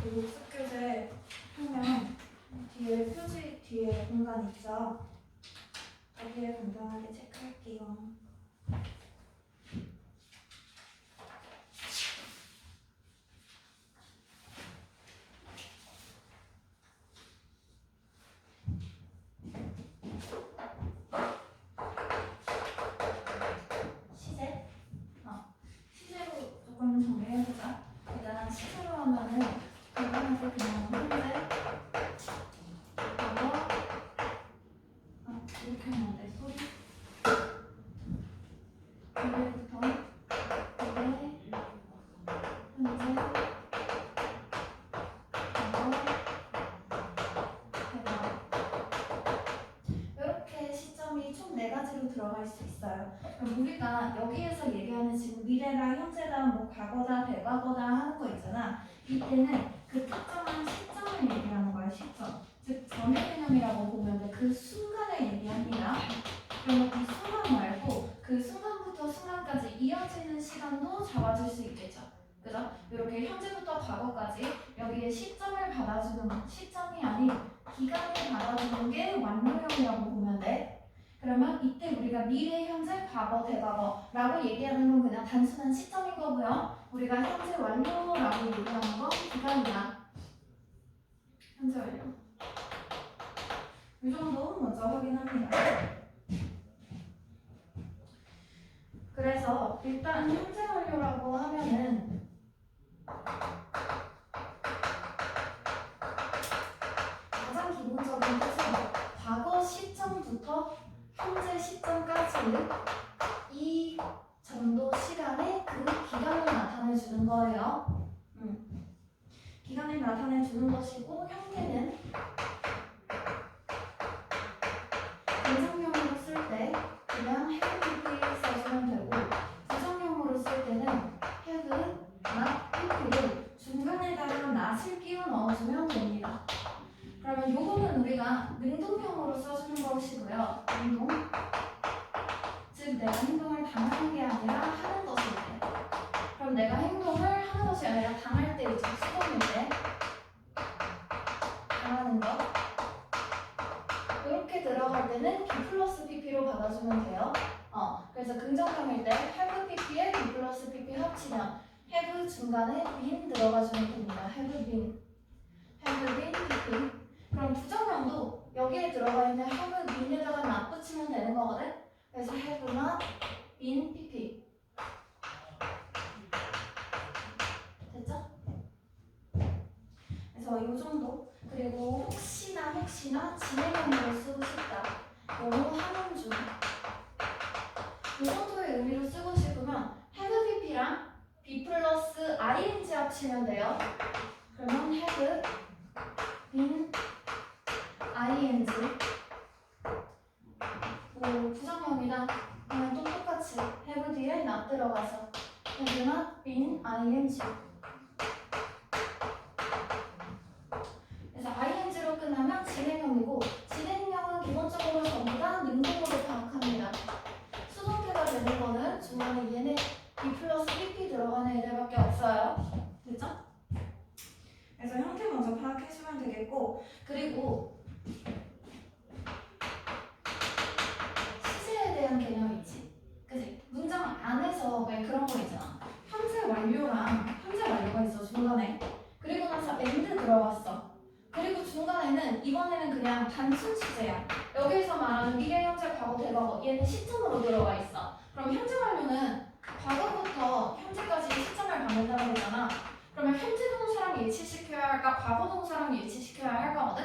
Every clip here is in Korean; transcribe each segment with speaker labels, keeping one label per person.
Speaker 1: 그리고 습교재 하면 뒤에 표지 뒤에 공간 있죠? 여기에 간단하게 체크할게요. 시제로 조금 정리해보자. 일단 시제로 하면은 간단하게 그냥 현재 과거 이렇게 하면 돼. 소리 미래부터 미래 현재 이렇게 시점이 총 4가지로 들어갈 수 있어요. 그럼 우리가 여기에서 얘기하는 지금 미래다, 현재다, 뭐 과거다, 대과거다 하는 거 있잖아. 이때는 그 특정한 시점을 얘기하는 거야. 시점. 즉 전의 개념이라고 보면 돼. 그 순간을 얘기합니다. 그러면 그 순간 말고 그 순간부터 순간까지 이어지는 시간도 잡아줄 수 있겠죠. 그죠? 이렇게 현재부터 과거까지 여기에 시점을 받아주는, 시점이 아닌 기간을 받아주는 게 완료형이라고 보면 돼. 그러면 이때 우리가 미래, 현재, 과거, 대과거라고 얘기하는 건 그냥 단순한 시점인 거고요. 우리가 현재 완료라고 얘기하는 건 기간이야. 현재 완료. 이 정도 먼저 확인합니다. 그래서 일단 현재 완료라고 하면은 가장 기본적인 뜻은 과거 시점부터 현재 시점까지 이 정도 시간의 그 기간을 나타내주는 거예요. 기간을 나타내주는 것이고 형태는 긍정형으로 쓸 때 그냥 have pp를 써주면 되고 부정형으로 쓸 때는 have not pp를 중간에다가 not을 끼워 넣어주면 됩니다. 그러면 요거는 우리가 능동형으로 써주는 것이고요. 능동. 즉 내가 행동을 당하는 게 아니라 하는 것일 때. 그럼 내가 행동을 하는 것이 아니라 당할 때 이제 수동일 때 당하는 것. 이렇게 들어갈 때는 B 플러스 PP로 받아주면 돼요. 그래서 긍정형일 때 have PP에 B 플러스 PP 합치면 have 중간에 been 들어가주면 됩니다. have been PP. 그럼 부정형도 여기에 들어가 있는 have been에다가 not 붙이면 되는 거거든. 그래서 have not been PP. 됐죠? 그래서 이 정도. 그리고 혹시나 진행형으로 쓰고 싶다. 영어 하는 중. 이 정도의 의미로 쓰고 싶으면 have pp랑 b 플러스 ing 합치면 돼요. 그러면 have been ing. 뭐 부정형이다. 그냥 또 똑같이 have 뒤에 not 들어가서 have not been ing. 그래서 ing로 끝나면 진행형이고 진행형은 기본적으로 전부 다 능동으로 파악합니다. 수동태가 되는 거는 중간에 얘네 B 플러스 PP 들어가는 애들밖에 없어요. 됐죠? 그래서 형태 먼저 파악해주면 되겠고 그리고 시제에 대한 개념이 있지. 그치? 문장 안에서 왜 그런 거 있잖아. 현재 완료가 있어 중간에. 그리고 나서 and 들어갔어. 그리고 중간에는 이번에는 그냥 단순 시제야. 여기서 말하는 미래, 현재, 과거, 대과거 얘는 시점으로 들어가 있어. 그럼 현재 완료는 과거부터 현재까지 시점을 받는다고 했잖아. 그러면 현재 동사랑 일치시켜야 할까? 과거 동사랑 일치시켜야 할 거거든?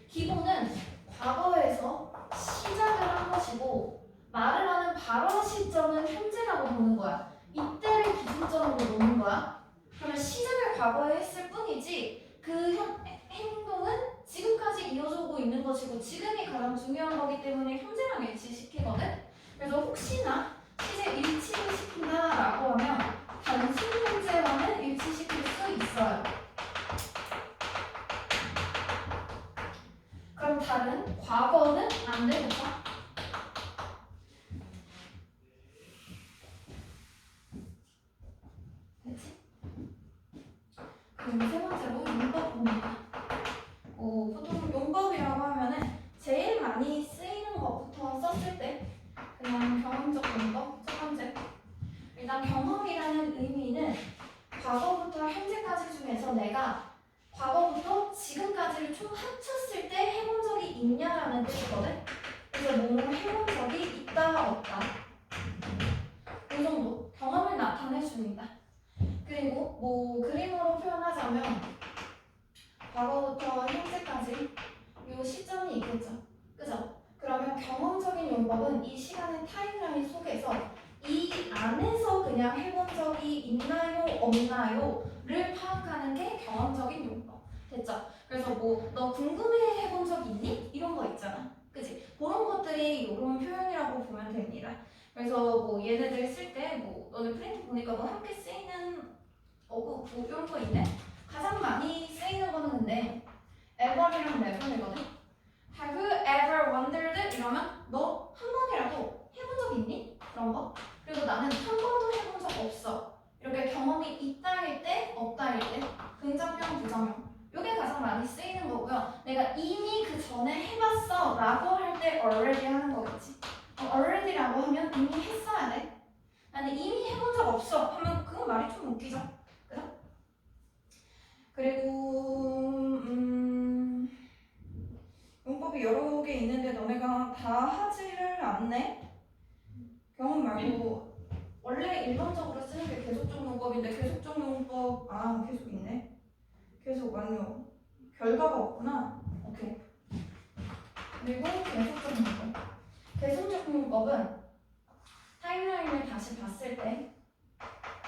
Speaker 1: 기본은 과거에서 시작을 한 것이고 말을 하는 바로 시점은 현재라고 보는 거야. 이때를 기준점으로 놓는 거야. 그러면 시작을 과거에 했을 뿐이지 그 행동은 지금까지 이어져 오고 있는 것이고 지금이 가장 중요한 거기 때문에 현재랑 일치시키거든? 그래서 혹시나 시제 일치를 시킨다라고 하면 단순 현재와는 일치시킬 수 있어요. 그럼 다른 과거는 안 되겠죠? 됐지? 그럼 세 번째로 문법 봅니다. 보통 용법이라고 하면은 제일 많이 쓰이는 것부터 썼을 때 그냥 경험적 용법 첫 번째. 일단 경험이라는 의미는 과거부터 현재까지 중에서 내가 과거부터 지금까지를 총 합쳤을 때 해본 적이 있냐라는 뜻이거든. 그래서 뭐 해본 적이 있다 없다 이 정도 경험을 나타내 줍니다. 그리고 뭐 그림으로 표현하자면 과거부터 현재까지 이 시점이 있겠죠. 그죠? 그러면 경험적인 용법은 이 시간의 타임라인 속에서 이 안에서 그냥 해본 적이 있나요 없나요를 파악하는 게 경험적인 용법. 됐죠? 그래서 뭐 너 궁금해 해본 적 있니? 이런 거 있잖아. 그치? 그런 것들이 이런 표현이라고 보면 됩니다. 그래서 뭐 얘네들 쓸 때 뭐 너네 프린트 보니까 뭐 함께 쓰이는 뭐 이런 거 있네? 가장 많이 쓰이는 거는 근데 ever이랑 never이거든? Have you ever wondered? 이러면 너 한 번이라도 해본 적 있니? 그런 거. 그리고 나는 한 번도 해본 적 없어. 이렇게 경험이 있다일 때, 없다일 때, 긍정형, 부정형. 이게 가장 많이 쓰이는 거고요. 내가 이미 그 전에 해봤어 라고 할 때 already 하는 거겠지. already라고 하면 이미 했어야 돼. 나는 이미 해본 적 없어 하면 그 말이 좀 웃기죠. 그죠? 그리고 용법이 여러 개 있는데 너네가 다 하지를 않네? 경험 말고 원래 일반적으로 쓰는 게 계속적 용법인데 계속적 용법 계속 있네. 계속 완료. 결과가 없구나. 오케이. 그리고 계속적 용법. 계속적 용법은 타임라인을 다시 봤을 때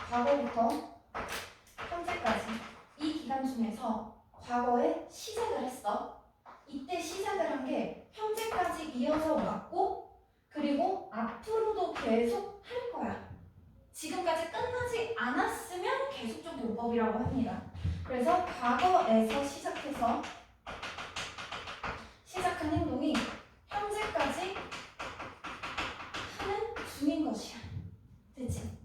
Speaker 1: 과거부터 현재까지 이 기간 중에서 과거에 시작을 했어. 이때 시작을 한 게 현재까지 이어져 왔고 그리고 앞으로도 계속 할 거야. 지금까지 끝나지 않았으면 계속적 용법이라고 합니다. 그래서 과거에서 시작해서 시작한 행동이 현재까지 하는 중인 것이야. 됐지?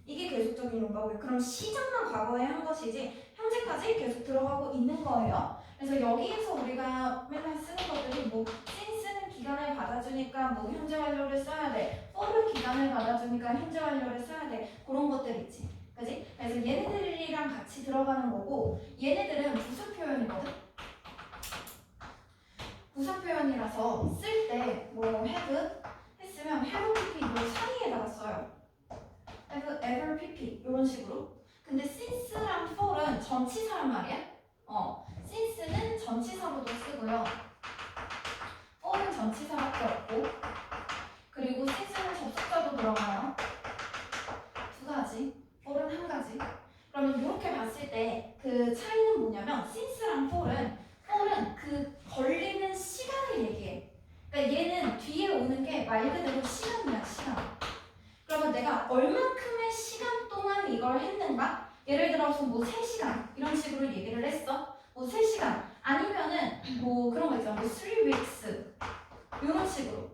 Speaker 1: 이게 계속적인 용법이에요. 그럼 시작만 과거에 한 것이지 현재까지 계속 들어가고 있는 거예요. 그래서 여기에서 우리가 맨날 쓰는 것들이 뭐 since는 기간을 받아주니까 뭐 현재 완료를 써야 돼. for는 기간을 받아주니까 현재 완료를 써야 돼. 그런 것들 있지. 그지? 그래서 얘네들이랑 같이 들어가는 거고 얘네들은 부사 표현이거든. 부사 표현이라서 쓸 때 뭐 have 했으면 have pp 요 사이에다가 써요. have ever pp 이런 식으로. 근데 since랑 for은 전치사란 말이야. since는 전치사로도 쓰고요. for은 전치사밖에 없고 그리고 since는 접속사도 들어가요. 두 가지. for은 한 가지. 그러면 이렇게 봤을 때 그 차이는 뭐냐면 since랑 for은 그 걸리는 시간을 얘기해. 그러니까 얘는 뒤에 오는 게 말 그대로 시간이야, 시간. 그러면 내가 얼만큼의 시간 동안 이걸 했는가? 예를 들어서 뭐 3시간 이런 식으로 얘기를 했어. 뭐 3시간 아니면은 뭐 그런 거 있잖아. 뭐 3 weeks 이런 식으로.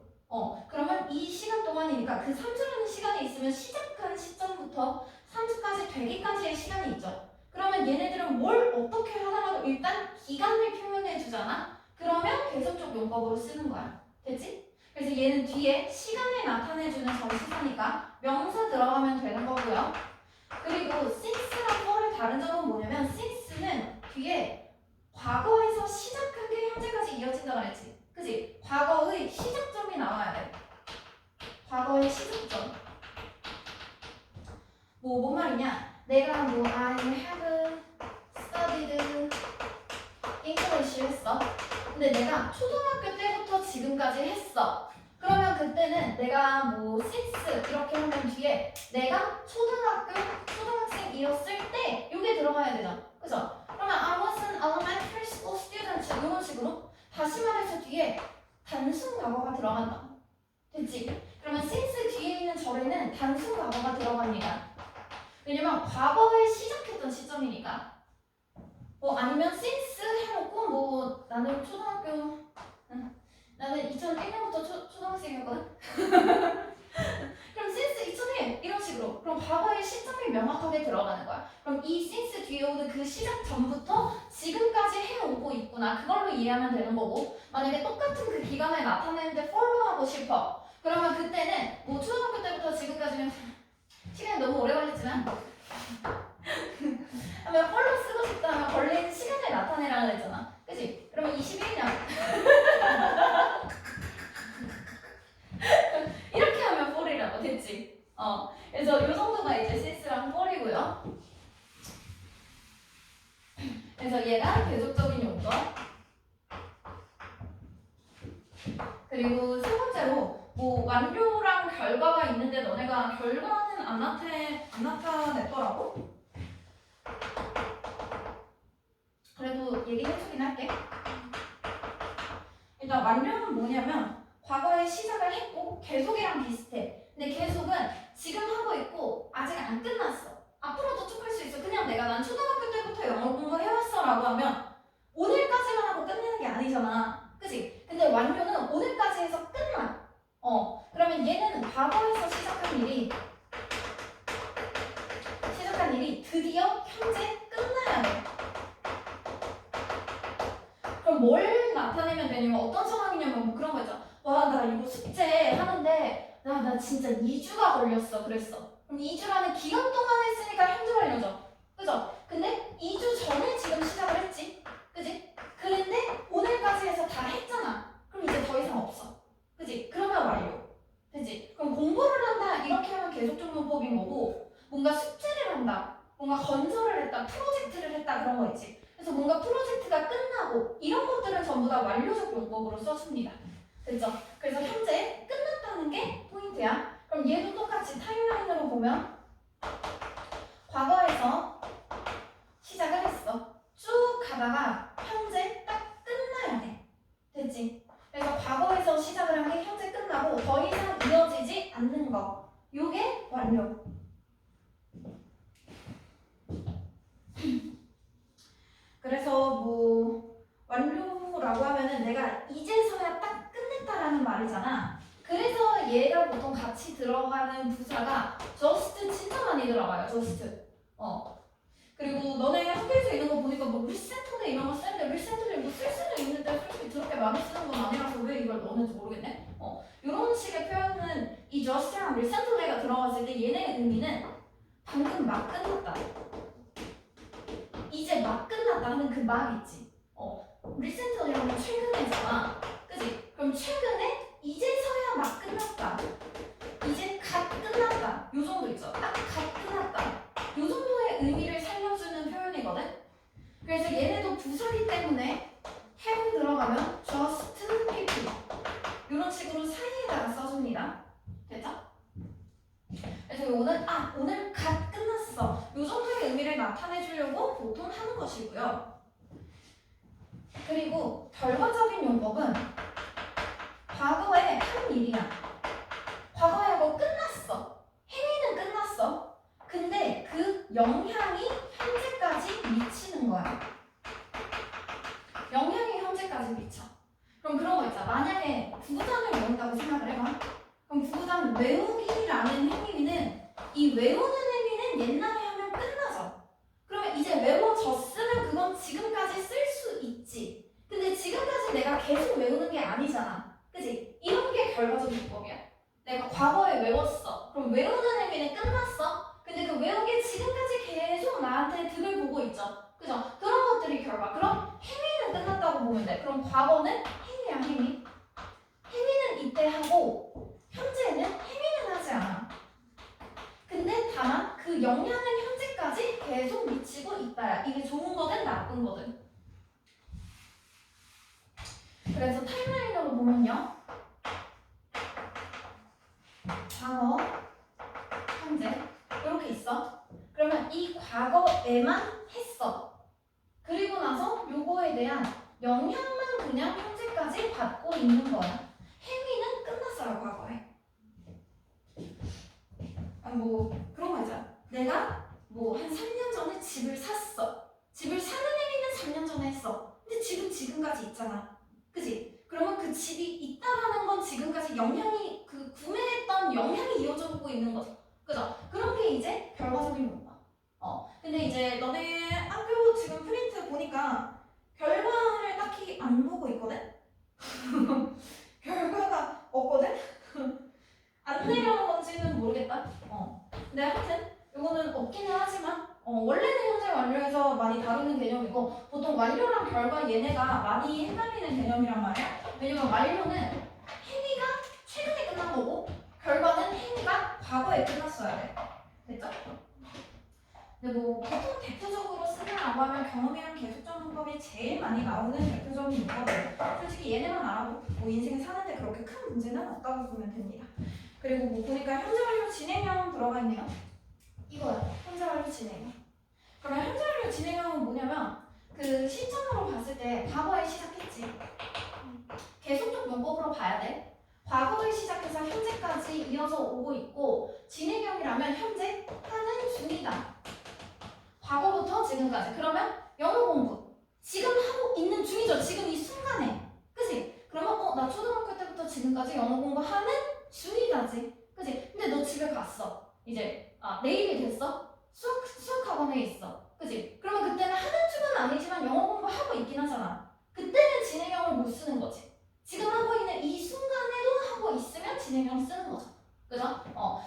Speaker 1: 그러면 이 시간 동안이니까 그 3주라는 시간이 있으면 시작한 시점부터 3주까지 되기까지의 시간이 있죠. 그러면 얘네들은 뭘 어떻게 하더라도 일단 기간을 표현해 주잖아. 그러면 계속적 용법으로 쓰는 거야. 됐지? 그래서 얘는 뒤에 시간을 나타내주는 전치사니까 명사 들어가면 되는 거고요. 그리고 since랑 for의 다른 점은 뭐냐면 since는 뒤에 과거에서 시작한 게 현재까지 이어진다 그랬지. 그치? 과거의 시작점이 나와야 돼. 과거의 시작점. 뭔 말이냐? 내가 뭐 I have studied English 했어. 근데 내가 초등학교 때부터 지금까지 했어. 그러면 그때는 내가 뭐 since 이렇게 하면 뒤에 내가 초등학생이었을 때 이게 들어가야 되잖아. 그죠? 그러면 I was an elementary school student 이런 식으로 다시 말해서 뒤에 단순 과거가 들어간다. 됐지? 그러면 since 뒤에 있는 절에는 단순 과거가 들어갑니다. 왜냐면 과거에 시작했던 시점이니까. 아니면 since 해놓고 뭐 나는 초등학교 나는 2001년부터 초등학생이었거든? 그럼 since 2001 이런 식으로. 그럼 과거의 시점이 명확하게 들어가는 거야. 그럼 이 since 뒤에 오는 그 시작 전부터 지금까지 있잖아. 그걸로 이해하면 되는 거고, 만약에 똑같은 그 기간을 나타내는데 for로 하고 싶어. 그러면 그때는 뭐 초등학교 때부터 지금까지는 시간이 너무 오래 걸렸지만 하면 for로 쓰고 싶다면 걸린 시간을 나타내라고 했잖아. 그치? 그러면 21년 이렇게 하면 for이라고 됐지? 그래서 요 정도가 이제 since랑 for이고요. 그래서 얘가 계속적인 용도. 그리고 세 번째로 뭐 완료랑 결과가 있는데 너네가 결과는 안 나타냈더라고. 그래도 얘기해주긴 할게. 일단 완료는 뭐냐면 과거에 시작을 했고 계속이랑 비슷해. 근데 계속은 지금 하고 있고 아직 안 끝났어. 앞으로도 쭉 할 수 있어. 그냥 내가 난 초등학교 때부터 영어 공부해왔어 라고 하면 오늘까지만 하고 끝내는 게 아니잖아. 그치? 근데 완료는 오늘까지 해서 끝나. 그러면 얘는 과거에서 시작한 일이 드디어 현재 끝나야 돼. 그럼 뭘 나타내면 되냐면 어떤 상황이냐면 뭐 그런 거 있잖아. 와, 나 이거 숙제 하는데 나 진짜 2주가 걸렸어. 그랬어. 그럼 2주라는 기간 동안 했으니까 현재 완료죠. 그죠? 근데 2주 전에 지금 시작을 했지. 그지? 그런데 오늘까지 해서 다 했잖아. 그럼 이제 더 이상 없어. 그지? 그러면 완료. 그지? 그럼 공부를 한다. 이렇게 하면 계속적용법인 거고, 뭔가 숙제를 한다. 뭔가 건설을 했다. 프로젝트를 했다. 그런 거 있지. 그래서 뭔가 프로젝트가 끝나고 이런 것들은 전부 다 완료적 용법으로 써줍니다. 됐죠? 그래서 현재 끝났다는 게 포인트야. 그럼 얘도 똑같이 타임라인으로 보면 과거에서 시작을 했어. 쭉 가다가 현재 딱 끝나야 돼. 됐지? 그래서 과거에서 시작을 한 게 현재 끝나고 더 이상 이어지지 않는 거. 요게 완료. 그래서 뭐 완료라고 하면은 내가 이제서야 딱 끝냈다라는 말이잖아. 그래서 얘가 보통 같이 들어가는 부사가 just 진짜 많이 들어가요. just. 그리고 너네 학교에서 있는 거 보니까 뭐 recently 이런 거 쓰는데 recently 뭐 쓸 수는 있는데 솔직히 그렇게 많이 쓰는 건 아니라서 왜 이걸 넣었는지 모르겠네. 이런 식의 표현은 이 just랑 recently가 들어갔을 때 얘네 의미는 방금 막 끝났다. 이제 막 끝났다 하는 그 막 있지. recently라는 최근에잖아. 그지? 그럼 최근에 이제서야 막 끝났다. 이제 갓 끝났다. 요 정도 있죠. 딱 갓 끝났다. 요 정도의 의미를 살려주는 표현이거든. 그래서 얘네도 부사기 때문에 have 들어가면 just pp 이런 식으로 사이에다가 써줍니다. 됐죠? 그래서 오늘 갓 끝났어. 요 정도의 의미를 나타내주려고 보통 하는 것이고요. 그리고 결과적인 용법은 과거에 한 일이야. 과거에 하고 끝났어. 행위는 끝났어. 근데 그 영향이 현재까지 미치는 거야. 영향이 현재까지 미쳐. 그럼 그런 거 있잖아. 만약에 구구단을 외운다고 생각을 해봐. 그럼 구구단 외우기라는 행위는 이 외우는 행위는 옛날에 하면 끝나죠. 그러면 이제 외워졌으면 그건 지금까지 쓸 수 있지. 근데 지금까지 내가 계속 외우는 게 아니잖아. 그치? 이런 게 결과적 용법이야. 내가 과거에 외웠어. 그럼 외우는 행위는 끝났어. 근데 그 외운 게 지금까지 계속 나한테 득을 보고 있죠. 그죠? 그런 것들이 결과. 그럼 행위는 끝났다고 보면 돼. 그럼 과거는 행위야, 행위. 행위는 이때 하고 현재는 행위는 하지 않아. 근데 다만 그 영향은 현재까지 계속 미치고 있다야. 이게 좋은 거든 나쁜 거든. 그래서 타임라인으로 보면요. 과거, 현재 이렇게 있어. 그러면 이 과거에만 했어. 그리고 나서 요거에 대한 영향만 그냥 현재까지 받고 있는 거야. 행위는 끝났어요, 과거에. 뭐 그런 거 있잖아. 내가 뭐 한 3년 전에 집을 샀어. 집을 사는 행위는 3년 전에 했어. 근데 집은 지금까지 있잖아. 그지? 그러면 그 집이 있다라는 건 지금까지 영향이 그 구매했던 영향이 이어져 오고 있는 거죠. 그죠? 그런 게 이제 결과적인 용법. 근데 이제 너네 학교 지금 프린트 보니까 결과를 딱히 안 내려오는 건지는 모르겠다. 근데 하여튼 이거는 없기는 하지만 원래는 현재 완료에서 많이 다루는 개념이고 보통 완료랑 결과 얘네가 많이 헷갈리는 개념이란 말이야. 왜냐면 완료는 행위가 최근에 끝난 거고 결과는 행위가 과거에 끝났어야 돼. 됐죠? 근데 뭐 보통 대표적으로 쓰느라고 하면 경험이랑 계속적 문법이 제일 많이 나오는 대표적인 문법이에요. 솔직히 얘네만 알아도 뭐 인생 사는데 그렇게 큰 문제는 없다고 보면 됩니다. 그리고 뭐 보니까 현재 완료 진행형 들어가 있네요. 이거야. 현재 완료 진행형. 그러면 현재 완료 진행형은 뭐냐면 그 시점으로 봤을 때 과거에 시작했지. 계속적 문법으로 봐야 돼. 과거에 시작해서 현재까지 이어서 오고 있고 진행형이라면 현재 하는 중이다. 과거부터 지금까지. 그러면 영어 공부 지금 하고 있는 중이죠. 지금 이 순간에. 그치? 그러면 나 초등학교 때부터 지금까지 영어 공부하는 중이다지. 그치? 근데 너 집에 갔어. 이제 내일이 됐어? 수학 학원에 있어. 그치? 그러면 그때는 하는 중은 아니지만 영어 공부하고 있긴 하잖아. 그때는 진행형을 못 쓰는 거지. 지금 하고 있는 이 순간에도 하고 있으면 진행형 쓰는 거죠. 그죠?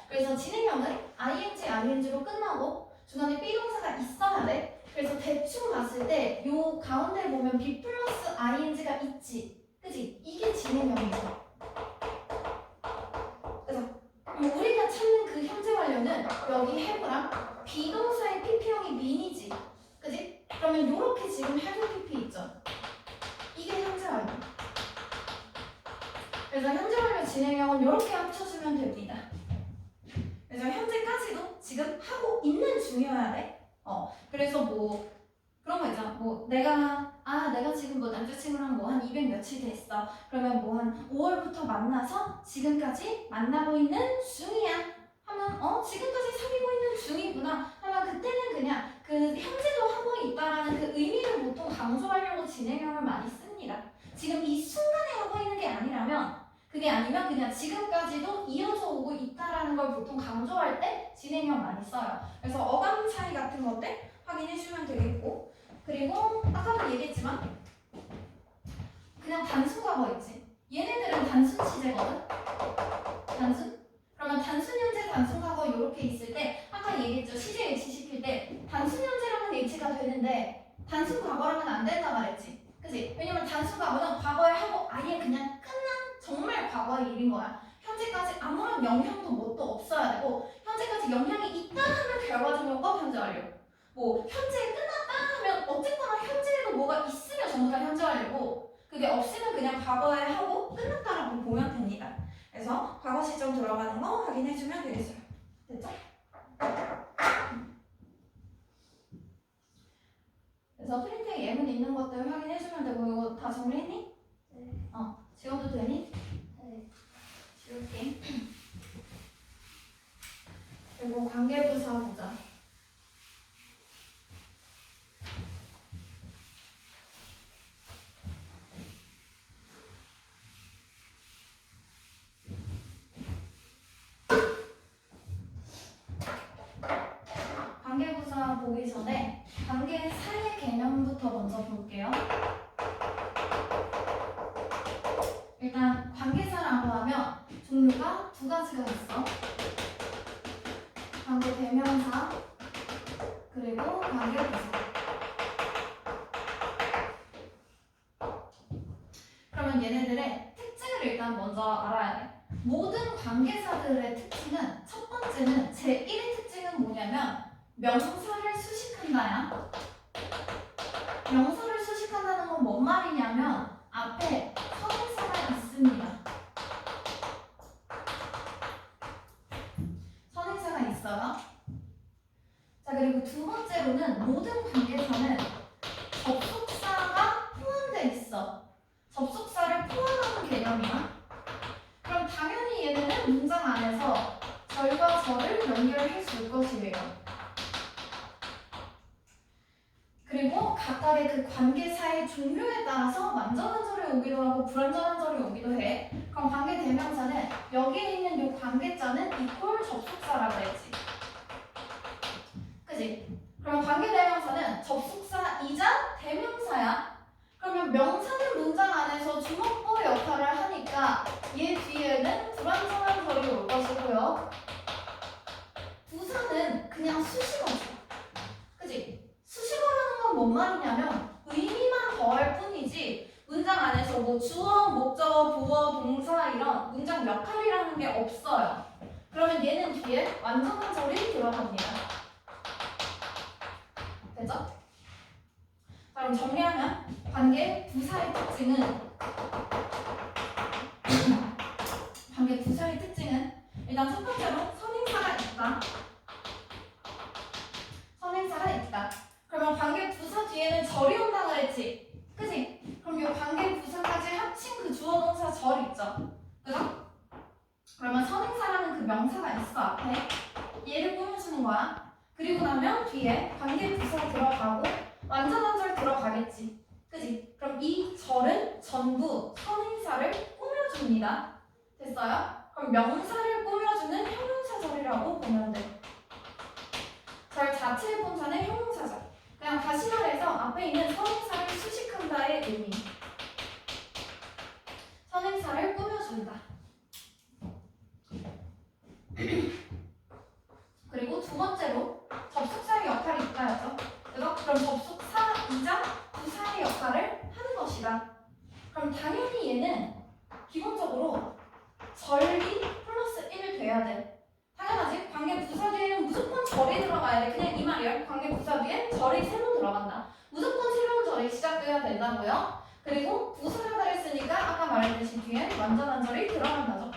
Speaker 1: 그래서 진행형은 ing로 끝나고 중간에 비동사가 있어야 돼. 그래서 대충 봤을 때 요 가운데 보면 be 플러스 ing가 있지. 그치? 이게 진행형이죠. 그래서 우리가 찾는 그 현재 완료는 여기 have랑 비동사의 pp형이 mean이지. 그치? 그러면 요렇게 지금 have pp 있죠. 이게 현재 완료. 그래서 현재 완료 진행형은 이렇게 합쳐주면 됩니다. 그래서 현재까지도 지금 하고 있는 중이어야 돼. 그래서 뭐 그런 거 있잖아. 뭐 내가 지금 뭐 남자친구랑 뭐 한 200 며칠 됐어. 그러면 뭐 한 5월부터 만나서 지금까지 만나고 있는 중이야. 하면 지금까지 사귀고 있는 중이구나. 하면 그때는 그냥 그 현재도 하고 있다라는 그 의미를 보통 강조하려고 진행형을 많이 씁니다. 지금 이 순간에 하고 있는 게 아니라면 그게 아니면 그냥 지금까지도 이어져 오고 있다라는 걸 보통 강조할 때 진행형 많이 써요. 그래서 어감 차이 같은 것들 확인해 주면 되겠고 그리고 아까도 얘기했지만 그냥 단순 과거 있지. 얘네들은 단순 시제거든. 단순? 그러면 단순 현재, 단순 과거 이렇게 있을 때 아까 얘기했죠. 시제 일치시킬 때 단순 현재랑은 일치가 되는데 단순 과거랑은 안 된다 말했지. 그치? 왜냐면 단순 과거는 과거에 하고 아예 그냥 끝난 정말 과거의 일인 거야. 현재까지 아무런 영향도 뭣도 없어야 되고 현재까지 영향이 있다 하면 결과적용법 현재 완료. 뭐 현재에 끝났다 하면 어쨌거나 현재에도 뭐가 있으면 전부 다 현재 완료고 그게 없으면 그냥 과거에 하고 끝났다라고 보면 됩니다. 그래서 과거 시점 들어가는 거 확인해주면 되겠어요. 됐죠? 그래서 프린트에 예문 있는 것들 확인해주면 되고 이거 다 정리했니?
Speaker 2: 네.
Speaker 1: 지워도 되니?
Speaker 2: 네.
Speaker 1: 지울게. 그리고 관계부사 보자. 관계부사 보기 전에 관계사의 개념부터 먼저 볼게요. 일단 관계사라고 하면 종류가 두 가지가 있어. 관계대명사 그리고 관계부사. 그러면 얘네들의 특징을 일단 먼저 알아야 돼. 모든 관계사들의 특징은 첫 번째는 제1의 특징은 뭐냐면 명사를 수식한다야. 명사를 수식한다는 건 뭔 말이냐면 앞에 선행사가 있습니다. 선행사가 있어요. 자, 그리고 두 번째로는 모든 관계사는 접속사가 포함되어 있어. 접속사를 포함하는 개념이야. 그럼 당연히 얘네는 문장 안에서 절과 절을 연결해 줄 것이에요. 그리고 각각의 그 관계사의 종류에 따라서 완전한 절이 오기도 하고 불완전한 절이 오기도 해. 그럼 관계대명사는 여기에 있는 이 관계자는 이퀄 접속사라고 했지. 그지? 그럼 관계대명사는 접속사이자 대명사야. 그러면 명사는 문장 안에서 주목보 역할을 하니까 얘 뒤에는 불완전한 절이 올 것이고요. 있고요. 부사는 그냥 수식어죠. 그치? 수식어라는 건 뭔 말이냐면 의미만 더할 뿐이지 문장 안에서 뭐 주어, 목적어, 보어, 동사 이런 문장 역할이라는 게 없어요. 그러면 얘는 뒤에 완전한 절이 들어갑니다. 되죠? 자, 그럼 정리하면 관계 부사의 특징은 일단 첫 번째로 선행사가 있다. 선행사가 있다. 그러면 관계 부사 뒤에는 절이 온다 그랬지? 그지? 그럼 이 관계 부사까지 합친 그 주어 동사 절 있죠? 그죠? 그러면 선행사라는 그 명사가 있어 앞에. 얘를 꾸며주는 거야. 그리고 나면 뒤에 관계 부사 들어가고 완전한 절 들어가겠지. 그지? 그럼 이 절은 전부 선행사를 꾸며줍니다. 됐어요? 그럼 명사를 꾸며주는 형용사절이라고 보면 돼. 절 자체의 본사는 형용사절. 그냥 다시 말해서 앞에 있는 선행사를 수식한다의 의미. 선행사를 꾸며준다. 그리고 두 번째로 접속사의 역할이 있다였죠. 그럼 접속사이자 부사의 역할을 하는 것이다. 그럼 당연히 얘는 기본적으로 절이 플러스 1 돼야 돼. 당연하지? 관계 부사 뒤에는 무조건 절이 들어가야 돼. 그냥 이 말이야. 관계 부사 뒤에 절이 새로 들어간다. 무조건 새로운 절이 시작돼야 된다고요. 그리고 부사라고 했으니까 아까 말했듯이 뒤에 완전한 절이 들어간다죠.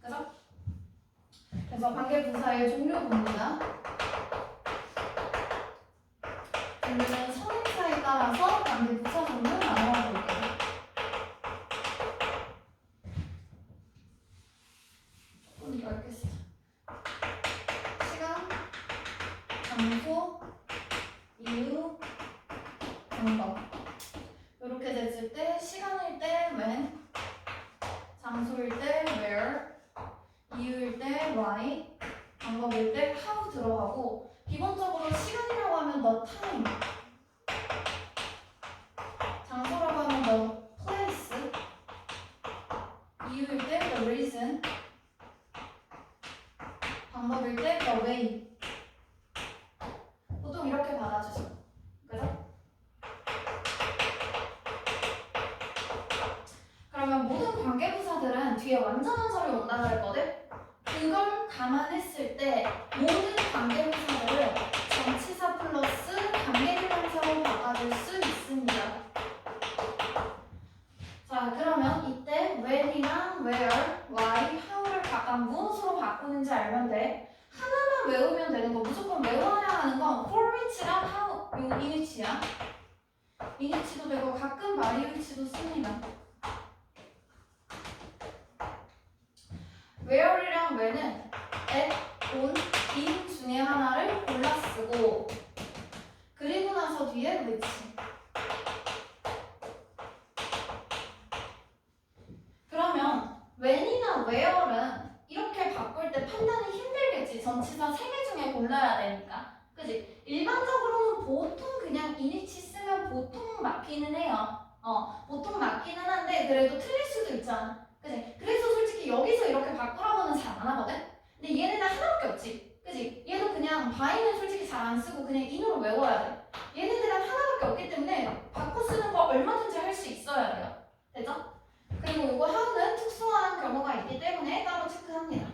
Speaker 1: 그죠? 그래서 관계 부사의 종류 봅니다. 종류는 선행사에 따라서 관계 부사 종류 나눠 볼게요. 넓게 쓰자. 시간, 장소, 이유, 방법. 이렇게 됐을 때 시간일 때 when, 장소일 때 where, 이유일 때 why, 방법일 때 how 들어가고 기본적으로 시간이라고 하면 the time, 장소라고 하면 the place, 이유일 때 the reason, 방법일 때 the way. 보통 이렇게 받아주죠. 그죠? 그러면 모든 관계부사들은 뒤에 완전한 절이 온다고 했거든? 그걸 감안했을 때 모든 관계부사들을 전치사 플러스 관계대명사로 바꿔줄 수 있습니다. 자, 그러면 이때 when이랑 where, why, how를 각각 무엇으로 바꾸는지 알면 돼. 하나만 외우면 되는 거. 무조건 외워야 하는 건 for which랑 how, 요 in위치야. in위치도 되고 가끔 말이위치도 씁니다. where이랑 when은 at, on, in 중에 하나를 골라 쓰고 그리고 나서 뒤에 which. 그러면 when이나 where는 이렇게 바꿀 때 판단이 힘들겠지. 전치사 3개 중에 골라야 되니까. 그지? 일반적으로는 보통 그냥 in위치 쓰면 보통 맞기는 해요. 보통 맞기는 한데 그래도 틀릴 수도 있잖아. 그지? 그래서 솔직히 여기서 이렇게 바꾸라고는 잘 안 하거든? 근데 얘네는 하나밖에 없지. 그지? 얘도 그냥 by는 솔직히 잘 안 쓰고 그냥 in으로 외워야 돼. 얘네들은 하나밖에 없기 때문에 바꿔 쓰는 거 얼마든지 할 수 있어야 돼요. 되죠? 그리고 이거 how는 특수한 경우가 있기 때문에 따로 체크합니다.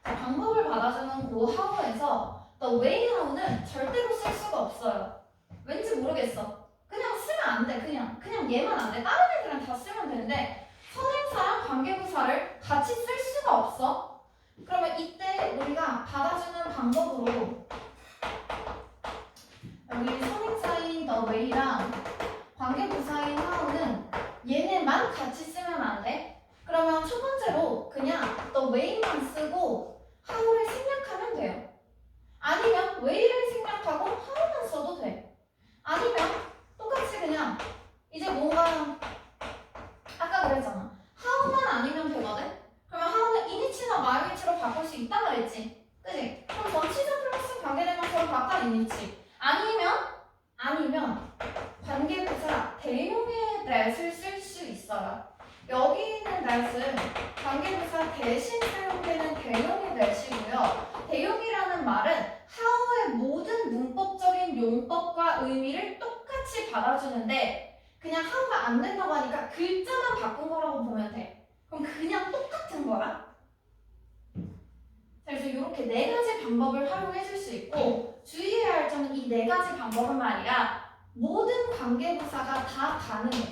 Speaker 1: 자, 방법을 받아주는 그 how에서 the way how는 절대로 쓸 수가 없어요. 왠지 모르겠어. 그냥 쓰면 안 돼. 그냥 얘만 안 돼. 다른 애들은 다 쓰면 되는데 선행사랑 관계부사를 같이 쓸 수가 없어. 그러면 이때 우리가 받아주는 방법으로 여기 선행사인 the way랑 관계부사인 how는 얘네만 같이 쓰면 안 돼. 그러면 첫 번째로 그냥 the way만 쓰고 how를 생략하면 돼요. 아니면 way를 생략하고 기본적인 용법과 의미를 똑같이 받아주는데 그냥 하면 안 된다고 하니까 글자만 바꾼 거라고 보면 돼. 그럼 그냥 똑같은 거야. 그래서 이렇게 네 가지 방법을 활용해 줄 수 있고 주의해야 할 점은 이 네 가지 방법은 말이야. 모든 관계부사가 다 가능해.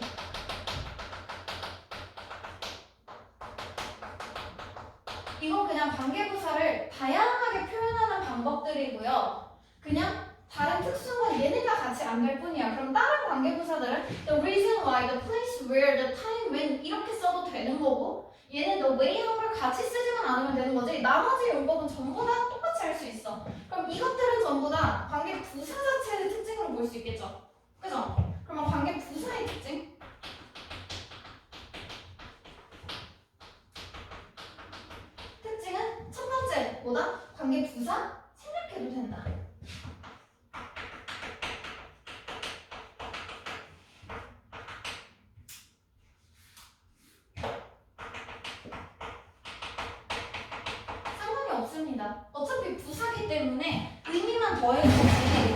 Speaker 1: 이건 그냥 관계부사를 다양하게 표현하는 방법들이고요. 그냥 다른 특수한 얘네가 같이 안 될 뿐이야. 그럼 다른 관계부사들은 the reason why, the place where, the time when 이렇게 써도 되는 거고 얘네 the way, how를 같이 쓰지만 않으면 되는 거지. 나머지 용법은 전부 다 똑같이 할 수 있어. 그럼 이것들은 전부 다 관계부사 자체의 특징으로 볼 수 있겠죠. 그죠? 그러면 관계부사의 특징? 특징은 첫 번째 뭐다? 관계부사 생략해도 된다. 없습니다. 어차피 부사기 때문에 의미만 더해지지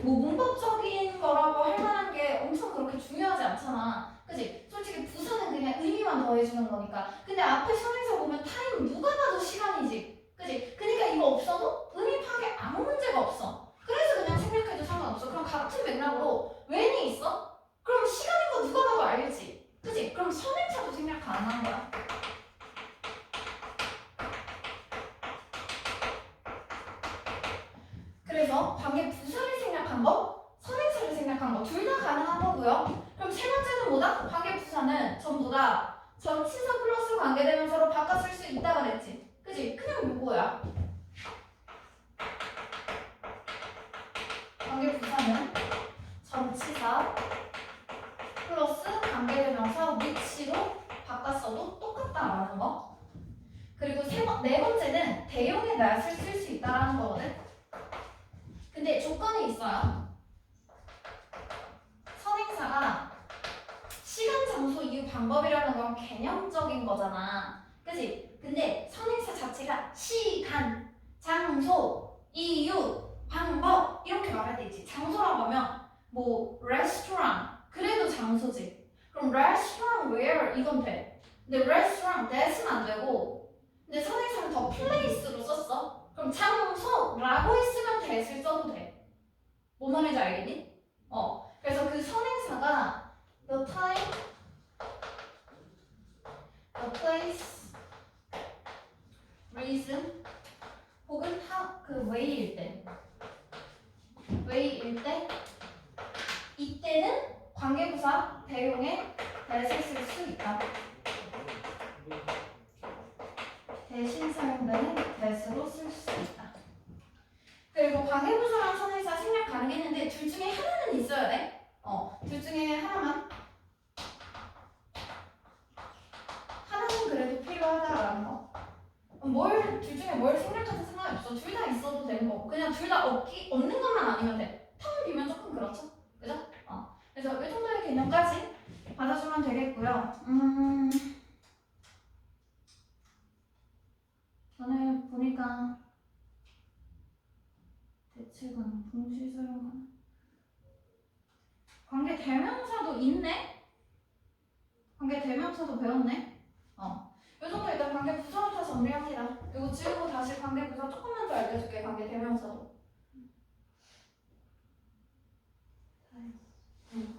Speaker 1: 뭐 문법적인 거라고 할 만한 게 엄청 그렇게 중요하지 않잖아. 그치? 솔직히 부사는 그냥 의미만 더해주는 거니까. 근데 앞에 선행사 보면 타임 누가 봐도 시간이지. 그치? 그러니까 이거 없어도 의미 파악에 아무 문제가 없어. 그래서 그냥 생략해도 상관없어. 그럼 같은 맥락으로 when이 있어? 그럼 시간인 거 누가 봐도 알지. 그치? 그럼 선행사도 생략 가능한 거야. 그래서 관계부사를 생략한 거, 선행사를 생략한 거 둘 다 가능한 거고요. 그럼 세 번째는 뭐다? 관계부사는 전부 다 전치사 플러스 관계대명사로 바꿔 쓸 수 있다 그랬지. 그치? 그냥 요거야. 관계부사는 전치사 플러스 관계대명사 위치로 바꿨어도 똑같다라는 거. 그리고 네 번째는 대용의 낫을 쓸 수 있다라는 거거든. 근데 조건이 있어요. 선행사가 시간, 장소, 이유, 방법이라는 건 개념적인 거잖아. 그치? 근데 선행사 자체가 시간, 장소, 이유, 방법 이렇게 말할 때 있지. 장소라고 하면 뭐 레스토랑 그래도 장소지. 그럼 레스토랑 where 이건 돼. 근데 레스토랑 that은 안 되고 근데 선행사는 더 place로 썼어. 그럼 장소라고 했으면 that을 써도 돼. 뭔 말인지 알겠니? 그래서 그 선행사가 the time, the place, reason 혹은 그 way일 때 이때는 관계부사 대용의 that을 쓸 수 있다. 대신 사용되는 that으로 쓸 수 있다. 그리고 관계부사랑 선행사 생략 가능했는데 둘 중에 하나는 있어야 돼. 둘 중에 하나는 그래도 필요하다라는 거. 둘 중에 뭘 생략해도 상관이 없어. 둘 다 있어도 되는 거고. 그냥 둘 다 없는 것만 아니면 돼. 텅 비면 조금 그렇죠. 그죠? 그래서 이 정도의 개념까지 받아주면 되겠고요. 전에 보니까 대체관, 동시사용관 관계 대명사도 있네? 관계 대명사도 배웠네? 이 정도 일단 관계 부사부터 정리합니다. 이거 지우고 다시 관계 부사 조금만 더 알려줄게. 관계 대명사도.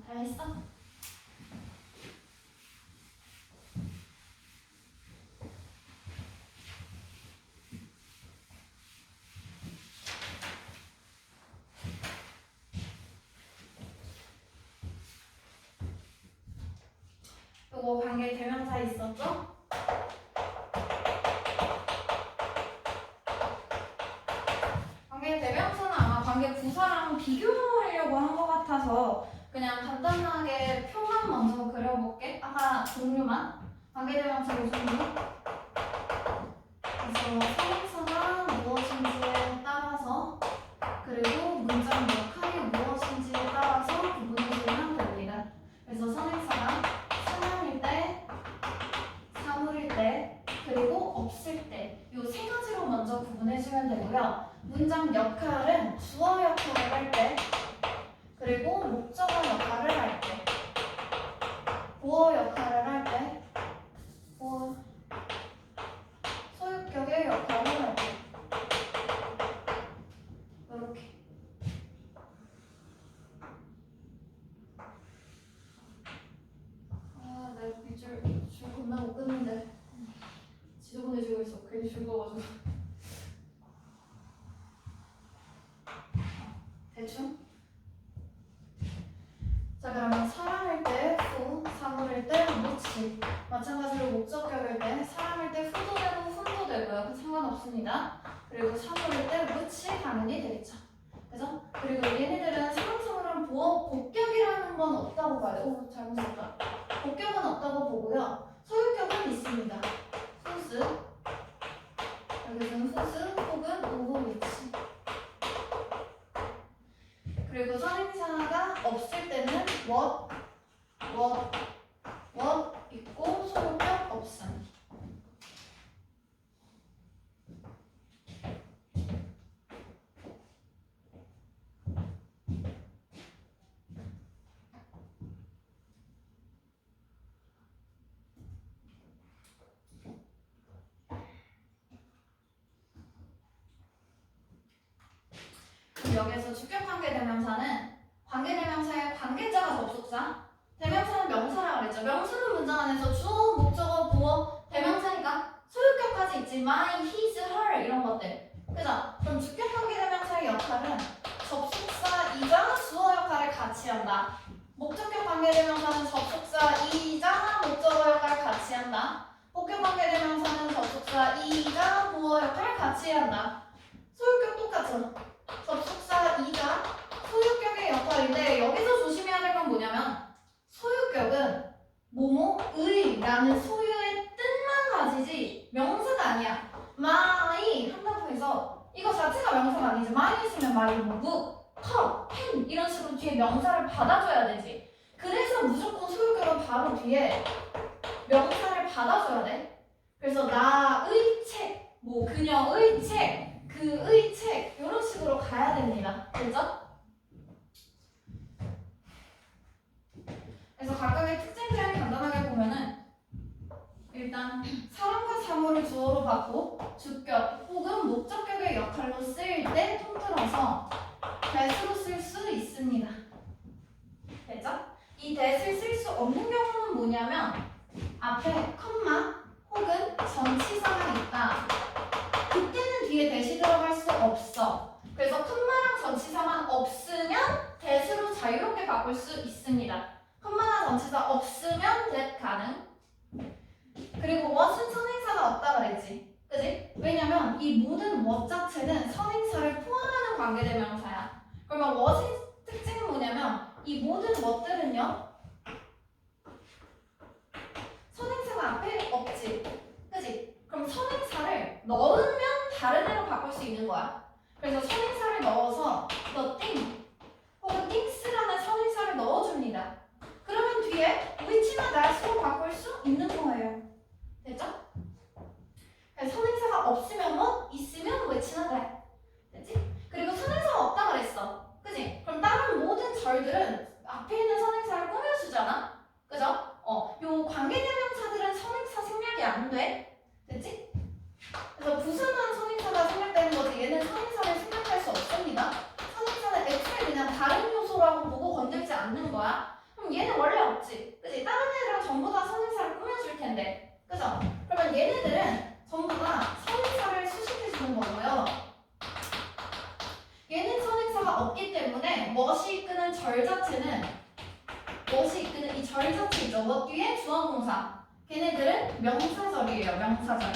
Speaker 1: 다 했어? 요거 관계 대명사 있었죠? 관계 대명사는 아마 관계 부사랑 비교하려고 한 것 같아서 그냥 간단하게 표만 먼저 그려볼게. 아까 종류만. 관계 대명사 종류. 그래서 선행사가 무엇인지에 따라서 그리고 문장 역할이 무엇인지에 따라서 구분해주면 됩니다. 그래서 선행사가 수명일 때, 사물일 때, 그리고 없을 때 이 세 가지로 먼저 구분해주면 되고요. 문장 역할은 주어 역할을 할 때 보어 역할을 할 때, 보어 소유격의 역할을 할 때, 이렇게. 아, 내 줄 겁나 못 끊는데 지저분해지고 있어. 괜히 줄 거가지고. 대충. 자, 그러면 사람일 때 후, 사물일 때 which. 마찬가지로 목적격일 때 사람일 때 후도 되고 훈도 되고요. 상관없습니다. 그리고 사물일 때 which 당연히 되겠죠. 그죠? 그리고 얘네들은 사람성으로는 복격이라는 건 없다고 봐요. 오, 잘못 썼다. 복격은 없다고 보고요. 소유격은 있습니다. whose. 여기서는 whose 혹은 over which. 그리고 선행사가 없을 때는 what 있고 소유격 없음. 여기에서 주격관계대명사는 관계대명사의 관계자가 접속사, 대명사는 명사라고 그랬죠. 명사는 문장 안에서 주어, 목적어, 보어, 대명사니까 소유격까지 있지. my, his, her 이런 것들. 그죠? 그럼 주격관계대명사의 역할은 접속사이자 주어 역할을 같이 한다. 목적격 관계대명사는 접속사이자 목적어 역할을 같이 한다. 복격 관계대명사는 접속사이자 보어 역할을 같이 한다. 소유격 똑같죠? 접속사이자 소유격의 역할인데 여기서 조심해야 될 건 뭐냐면 소유격은 뭐뭐의 라는 소유의 뜻만 가지지 명사가 아니야. my 한다고 해서 이거 자체가 명사가 아니지. my 있으면 말이 뭐 묵, 컵, 펜 이런 식으로 뒤에 명사를 받아줘야 되지. 그래서 무조건 소유격은 바로 뒤에 명사를 받아줘야 돼. 그래서 나의 책, 뭐 그녀의 책, 그의 책 이런 식으로 가야 됩니다. 그죠? 그래서 각각의 특징들을 간단하게 보면은 일단 사람과 사물을 주어로 받고 주격 혹은 목적격의 역할로 쓰일 때 통틀어서 that으로 쓸 수 있습니다. 됐죠? 이 that을 쓸 수 없는 경우는 뭐냐면 앞에 컴마 혹은 전치사가 있다. 그때는 뒤에 that이 들어갈 수 없어. 그래서 컴마랑 전치사만 없으면 that으로 자유롭게 바꿀 수 있습니다. 컴마나 전치사 없으면 that 가능. 그리고 what은 선행사가 없다 그랬지. 그지? 왜냐면 이 모든 what 자체는 선행사를 포함하는 관계대명사야. 그러면 what의 특징은 뭐냐면 이 모든 what들은요 선행사가 앞에 없지. 그지? 그럼 선행사를 넣으면 다른 애로 바꿀 수 있는 거야. 그래서 선행사를 넣어서 nothing 혹은 things라는 선행사를 넣어줍니다. 그러면 뒤에 which나 that으로 바꿀 수 있는 거예요. 됐죠? 선행사가 없으면 what, 있으면 which나 that. 됐지? 그리고 선행사가 없다 그랬어. 그지? 그럼 다른 모든 절들은 앞에 있는 선행사를 꾸며주잖아. 그죠? 요 관계대명사들은 선행사 생략이 안 돼. 됐지? 그래서 부수는 선행사가 생략되는 거지. 얘는 선행사를 생략할 수 없습니다. 선행사는 애초에 그냥 다른 요소라고 보고 건들지 않는 거야. 그럼 얘는 원래 없지. 그치? 다른 애들은 전부 다 선행사를 꾸며줄 텐데. 그죠? 그러면 얘네들은 전부 다 선행사를 수식해주는 거고요. 얘는 선행사가 없기 때문에 멋이 이끄는 절 자체는 멋이 이끄는 이 절 자체 있죠. 뭐 뒤에 주어동사. 걔네들은 명사절이에요. 명사절.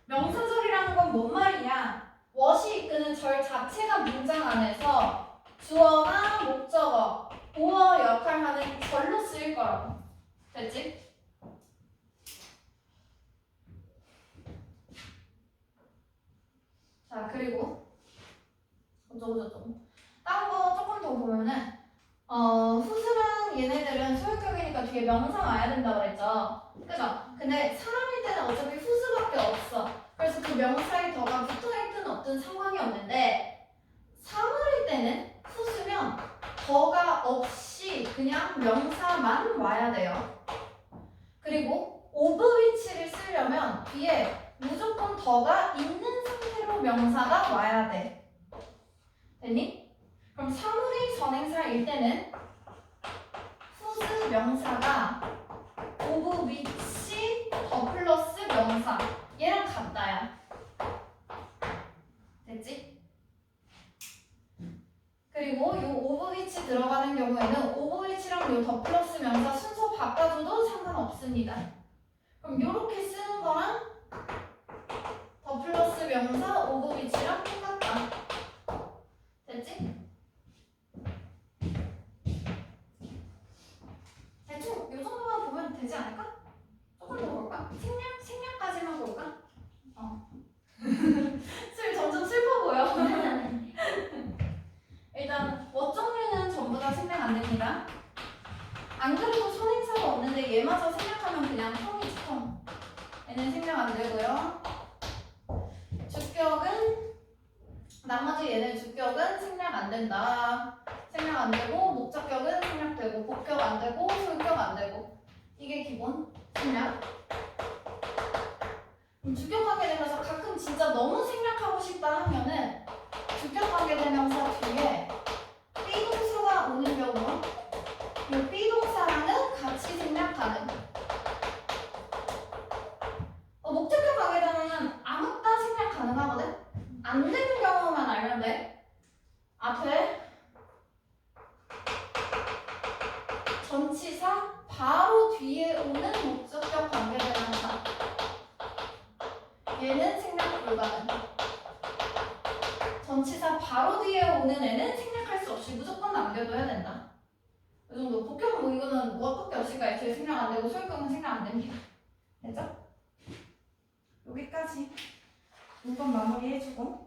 Speaker 1: 명사절이라는 건 뭔 말이냐? what이 이끄는 절 자체가 문장 안에서 주어나 목적어, 보어 역할하는 절로 쓰일 거라고. 됐지? 자, 그리고 어쩌고저쩌고 다른 거 조금 더 보면은 후스랑 얘네들은 소유격이니까 뒤에 명사 와야 된다고 그랬죠. 그죠? 근데 사람일 때는 어차피 후스밖에 없어. 그래서 그 명사에 더가 붙어있든 없든 상관이 없는데 사물일 때는 후스면 더가 없이 그냥 명사만 와야 돼요. 그리고 of which를 쓰려면 뒤에 무조건 더가 있는 상태로 명사가 와야 돼. 됐니? 그럼 사물의 선행사일 때는 whose 명사가 of which 더 플러스 명사 얘랑 같다야. 됐지? 그리고 요 of which 들어가는 경우에는 of which랑 요 더 플러스 명사 순서 바꿔줘도 상관없습니다. 그럼 요렇게 쓰는 거랑 더 플러스 명사 of which랑 똑같다. 됐지? 대충 요 정도만 보면 되지 않을까? 조금 더 볼까? 생략까지만 볼까? 점점 슬퍼 보여. 일단 어종류는 전부 다 생략 안 됩니다. 안 그래도 선행사가 없는데 얘마저 생략하면 그냥 텅이지 텅. 얘는 생략 안 되고요. 주격은 나머지 얘네 주격은 생략 안 된다. 생략 안 되고 목적격은 생략되고 복격 안 되고 소유격 안 되고 이게 기본 생략. 주격관계대명사 가끔 진짜 너무 생략하고 싶다 하면은 주격관계대명사 뒤에 B동사가 오는 경우 이 B동사랑은 같이 생략 가능. 목적격 관계대명사는 아무따 생략 가능하거든? 안 되는 경우만 알면 돼. 앞에 전치사 바로 뒤에 오는 목적격 관계대명사 얘는 생략 불가능. 전치사 바로 뒤에 오는 애는 생략할 수 없이 무조건 남겨둬야 된다. 이 정도. 복격은 뭐 이거는 무엇밖에 없으니까 애초에 생략 안 되고 소유격은 생략 안 됩니다. 됐죠? 여기까지 이번 마무리 해주고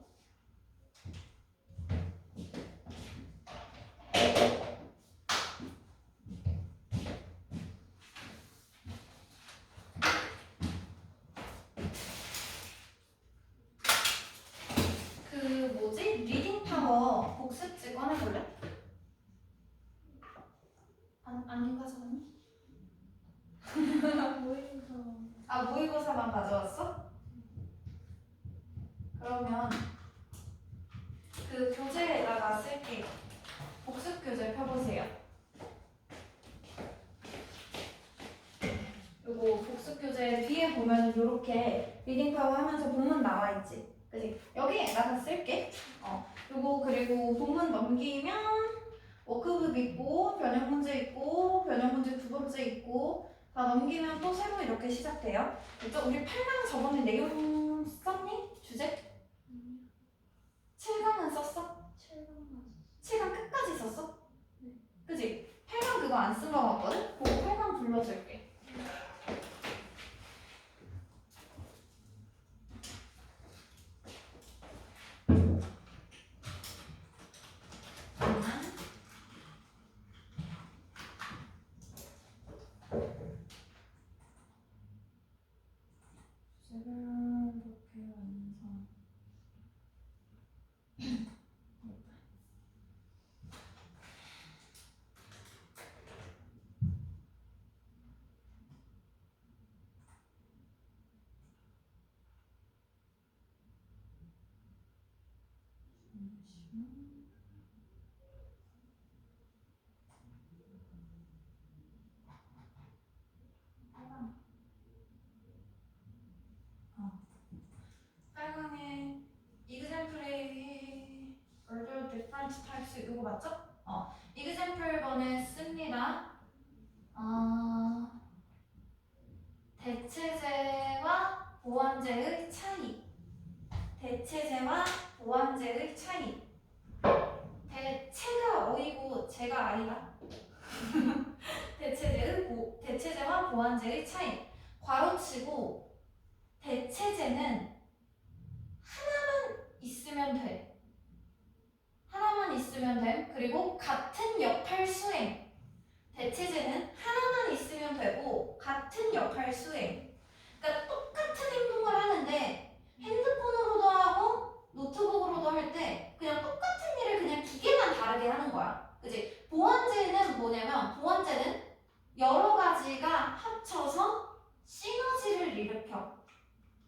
Speaker 1: 리딩 파워 복습지 꺼내볼래? 안 가져왔니? 모의고사만 가져왔어? 그러면 그 교재에다가 쓸게. 복습 교재 펴보세요. 요거 복습 교재 뒤에 보면 이렇게 리딩 파워 하면서 본문 나와 있지. 그치? 여기에다가 쓸게. 요거 그리고 본문 넘기면 워크북 있고 변형 문제 있고 변형 문제 두 번째 있고 다 넘기면 또 새로 이렇게 시작돼요. 그죠? 우리 8강 저번에 내용 썼니? 주제? 7강은 썼어? 7강 끝까지 썼어? 네. 그치? 8강 그거 안 쓴 거 같거든? 그거 8강 불러줄게. 빨강에 example의 order different types 이거 맞죠? example 번에 씁니다. 대체제와 보완제의 차이. 대체제와 보완제의 차이. 대체가 어이고 제가 아니다. 대체제와 보완제의 차이. 괄호치고 대체제는 하나만 있으면 돼. 하나만 있으면 돼. 그리고 같은 역할 수행. 대체제는 하나만 있으면 되고 같은 역할 수행. 그러니까 똑같은 행동을 하는데 핸드폰으로도 하고 노트북으로도 할 때 그냥 똑같은 일을 그냥 기계만 다르게 하는 거야. 그치? 보완제는 뭐냐면 보완제는 여러 가지가 합쳐서 시너지를 일으켜.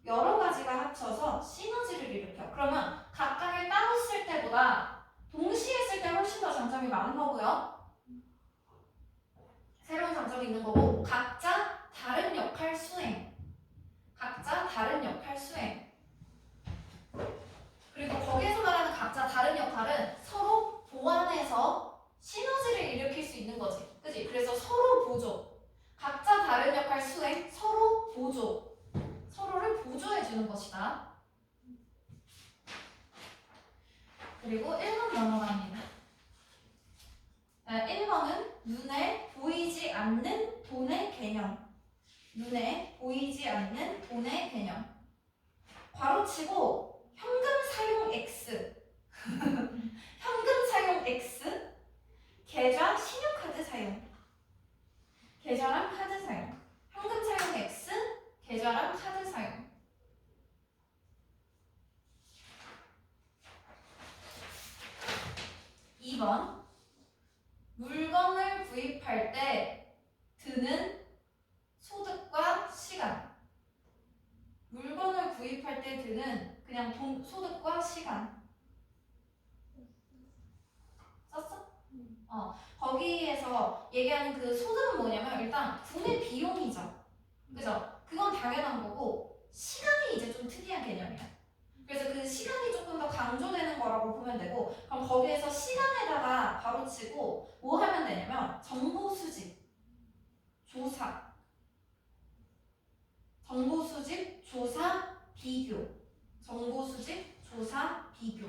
Speaker 1: 여러 가지가 합쳐서 시너지를 일으켜. 그러면 각각을 따로 쓸 때보다 동시에 쓸 때 훨씬 더 장점이 많은 거고요. 새로운 장점이 있는 거고 각자 다른 역할 수행. 각자 다른 역할 수행. 그리고 거기에서 말하는 각자 다른 역할은 서로 보완해서 시너지를 일으킬 수 있는 거지. 그치? 그래서 서로 보조. 각자 다른 역할 수행, 서로 보조. 서로를 보조해주는 것이다. 그리고 1번 넘어갑니다. 1번은 눈에 보이지 않는 돈의 개념. 눈에 보이지 않는 돈의 개념. 괄호치고 현금 사용 X. 현금 사용 X. 계좌 신용카드 사용. 계좌랑 카드 사용. 현금 사용 X. 계좌랑 카드 사용. 2번. 물건을 구입할 때 드는 소득과 시간. 물건을 구입할 때 드는 그냥 소득과 시간. 썼어? 거기에서 얘기하는 그 소득은 뭐냐면 일단 구매 비용이죠. 그죠? 그건 당연한 거고 시간이 이제 좀 특이한 개념이야. 그래서 그 시간이 조금 더 강조되는 거라고 보면 되고 그럼 거기에서 시간에다가 바로 치고 뭐 하면 되냐면 정보 수집, 조사, 정보 수집, 조사, 비교. 정보 수집, 조사, 비교.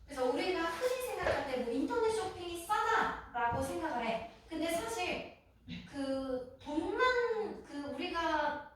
Speaker 1: 그래서 우리가 흔히 생각할 때 뭐 인터넷 쇼핑이 싸다라고 생각을 해. 근데 사실 그 돈만 우리가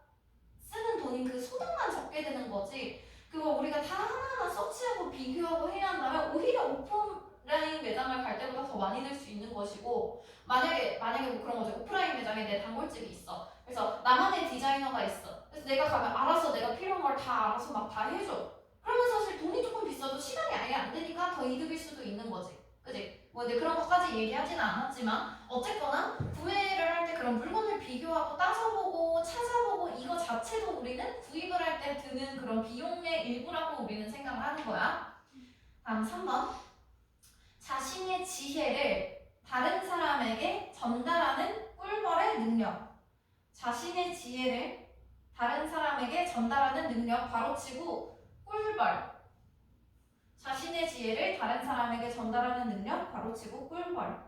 Speaker 1: 쓰는 돈인 그 소득만 적게 되는 거지. 그거 우리가 다 하나하나 서치하고 비교하고 해야 한다면 오히려 오프라인 매장을 갈 때보다 더 많이 낼 수 있는 것이고 만약에 뭐 그런 거죠. 오프라인 매장에 내 단골집이 있어. 그래서 나만의 디자이너가 있어. 그래서 내가 가면 알아서 내가 필요한 걸 다 알아서 막 다 해줘. 그러면 사실 돈이 조금 비싸도 시간이 아예 안 되니까 더 이득일 수도 있는 거지. 그지? 뭐 근데 그런 것까지 얘기하지는 않았지만 어쨌거나 구매를 할 때 그런 물건을 비교하고 따져보고 찾아보고 이거 자체도 우리는 구입을 할 때 드는 그런 비용의 일부라고 우리는 생각을 하는 거야. 다음 3번. 자신의 지혜를 다른 사람에게 전달하는 꿀벌의 능력. 자신의 지혜를 다른 사람에게 전달하는 능력 바로치고 꿀벌. 자신의 지혜를 다른 사람에게 전달하는 능력 바로치고 꿀벌.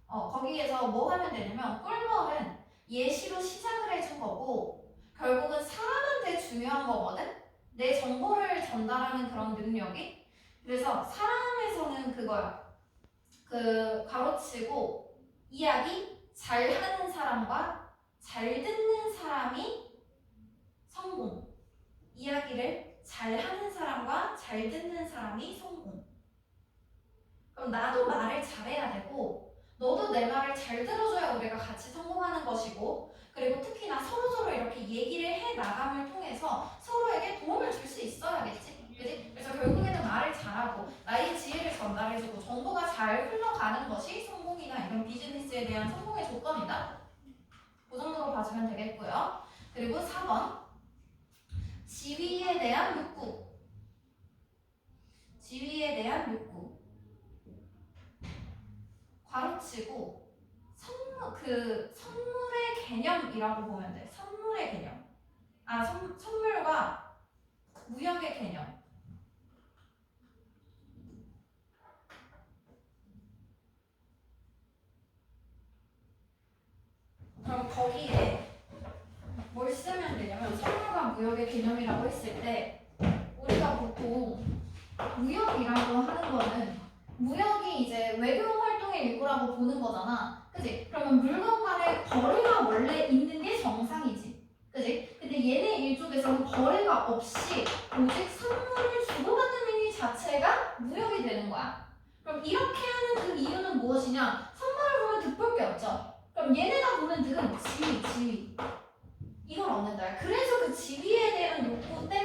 Speaker 1: 거기에서 뭐 하면 되냐면 꿀벌은 예시로 시작을 해준 거고 결국은 사람한테 중요한 거거든. 내 정보를 전달하는 그런 능력이. 그래서 사람에서는 그거야. 그 가로치고 이야기 잘하는 사람과 잘 듣는 사람이 성공. 이야기를 잘하는 사람과 잘 듣는 사람이 성공. 그럼 나도 말을 잘해야 되고 너도 내 말을 잘 들어줘야 우리가 같이 성공하는 것이고 그리고 특히나 서로서로 이렇게 얘기를 해 나감을 통해서 서로에게 도움을 줄 수 있어야겠지. 그치? 그래서 결국에는 말을 잘하고 나의 지혜를 전달해주고 정보가 잘 흘러가는 것이 성공이나 이런 비즈니스에 대한 성공의 조건이다. 그 정도로 봐주면 되겠고요. 그리고 4번. 지위에 대한 욕구. 지위에 대한 욕구. 괄호치고 선물의 개념이라고 보면 돼. 선물의 개념. 선물과 무역의 개념. 그럼 거기에 뭘 쓰면 되냐면 선물과 무역의 개념이라고 했을 때 우리가 보통 무역이라고 하는 거는 무역이 이제 외교 활동의 일부라고 보는 거잖아. 그치? 그러면 물건 간의 거래가 원래 있는 게 정상이지. 그치? 근데 얘네 일족에서는 거래가 없이 오직 선물을 주고받는 행위 자체가 무역이 되는 거야. 그럼 이렇게 하는 그 이유는 무엇이냐? 선물을 보면 득볼 게 없죠. 그럼 얘네가 보는 득은 지위. 이걸 얻는다. 그래서 그 지위에 대한 욕구 때문에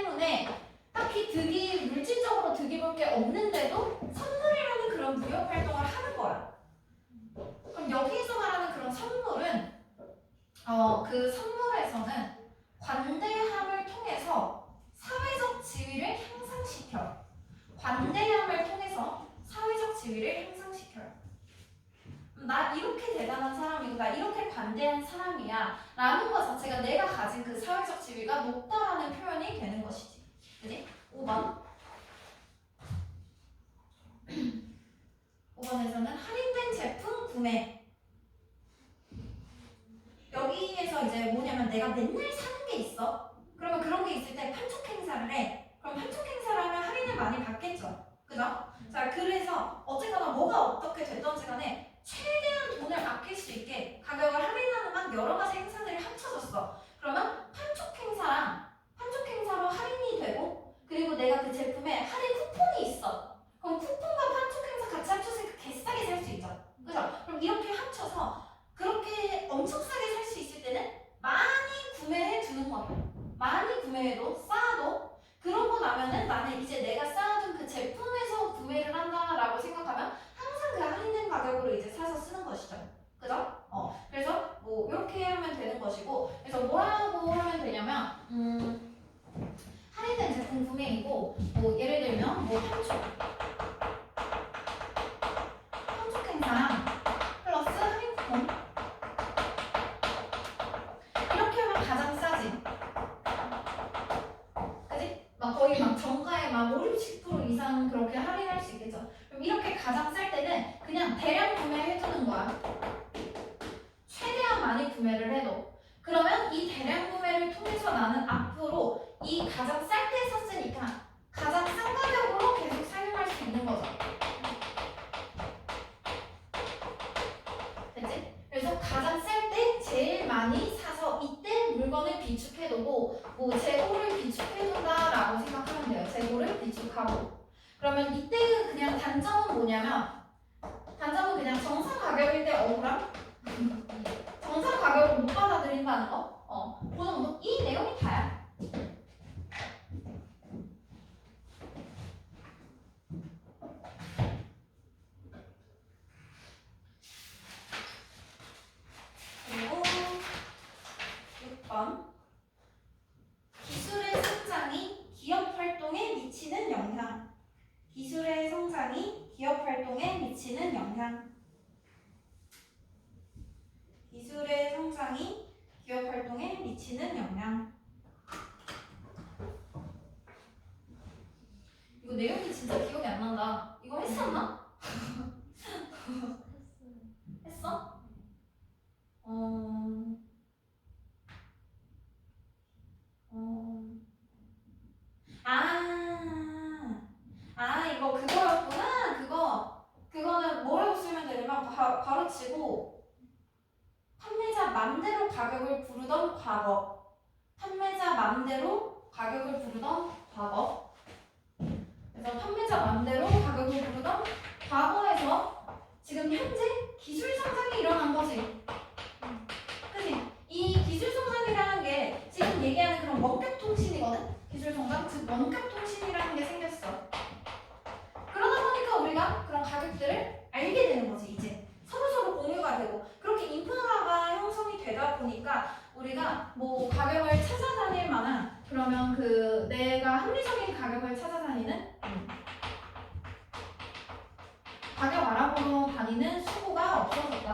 Speaker 1: 관대한 사람이야 라는 것 자체가 내가 가진 그 사회적 지위가 높다라는 표현이 되는 것이지. 그지? 5번 5번에서는 할인된 제품 구매. 여기에서 이제 뭐냐면 내가 맨날 사는 게 있어. 그러면 그런 게 있을 때 판촉 행사를 해. 그럼 판촉 행사를 하면 할인을 많이 받겠죠. 그죠? 자, 그래서 어쨌거나 뭐가 어떻게 됐던지 간에 최대한 돈을 아낄 수 있게 가격을 할인하는 한 여러 가지 행사들이 합쳐졌어. 그러면 판촉 행사로 할인이 되고, 그리고 내가 그 제품에 할인 쿠폰이 있어. 그럼 쿠폰과 판촉 행사 같이 합쳐서 개싸게 살 수 있죠. 그죠? 그럼 이렇게 합쳐서 그렇게 엄청 싸게 살 수 있을 때는 많이 구매해 두는 거야. 많이 구매해도 쌓아도, 그러고 나면은 나는 이제 내가 쌓아둔 그 제품에서 구매를 한다라고 생각하면 항상 그 할인된 가격으로 이제 사서 쓰는 것이죠. 그죠? 그래서 뭐 이렇게 하면 되는 것이고, 그래서 뭐라고 하면 되냐면 할인된 제품 구매이고, 뭐 예를 들면 뭐 판촉 행사랑 플러스 할인 쿠폰 이렇게 하면 가장 싸지. 그지? 막 거의 막 정가에 막 5, 60% 이상 그렇게 할인할 수 있겠죠. 그럼 이렇게 가장 쌀 때는 그냥 대량 구매해두는 거야. 최대한 많이 구매를 해도. 그러면 이 대량 구매를 통해서 나는 앞으로 이 가장 쌀 때 샀으니까 가장 싼 가격으로 계속 사용할 수 있는 거죠. 됐지? 그래서 가장 쌀 때 제일 많이 사서 이때 물건을 비축해두고 뭐 재고를 비축해둔다라고 생각하면 돼요. 재고를 비축하고. 그러면 이때 그냥 단점은 뭐냐면, 단점은 그냥 정상 가격일 때 억울함? 정상 가격을 못 받아들인다는 거? 그 정도? 이 내용이 다야. 그리고 6번 기술의 성장이 기업 활동에 미치는 영향. 기술의 성장이 기업 활동에 미치는 영향. 기술의 성장이 기업 활동에 미치는 영향. 이거 내용이 진짜 기억이 안 난다. 이거 했었나? 했어? 이거 그거였구나. 그거는 뭐라고 쓰면 되냐면 바로 치고 판매자 맘대로 가격을 부르던 과거. 판매자 맘대로 가격을 부르던 과거. 그래서 판매자 맘대로 가격을 부르던 과거에서 지금 현재 기술 성장이 일어난 거지. 그치? 이 기술 성장이라는 게 지금 얘기하는 그런 원격 통신이거든? 기술 성장, 즉 원격 통신이라는 게 생겼어. 그러다 보니까 우리가 그런 가격들을 알게 되는 거지. 이제 서로서로 공유가 되고, 그렇게 인프라가 형성이 되다 보니까 우리가 뭐 가격을 찾아다닐 만한, 그러면 그 내가 합리적인 가격을 찾아다니는 가격 알아보러 다니는 수요가 없어졌다.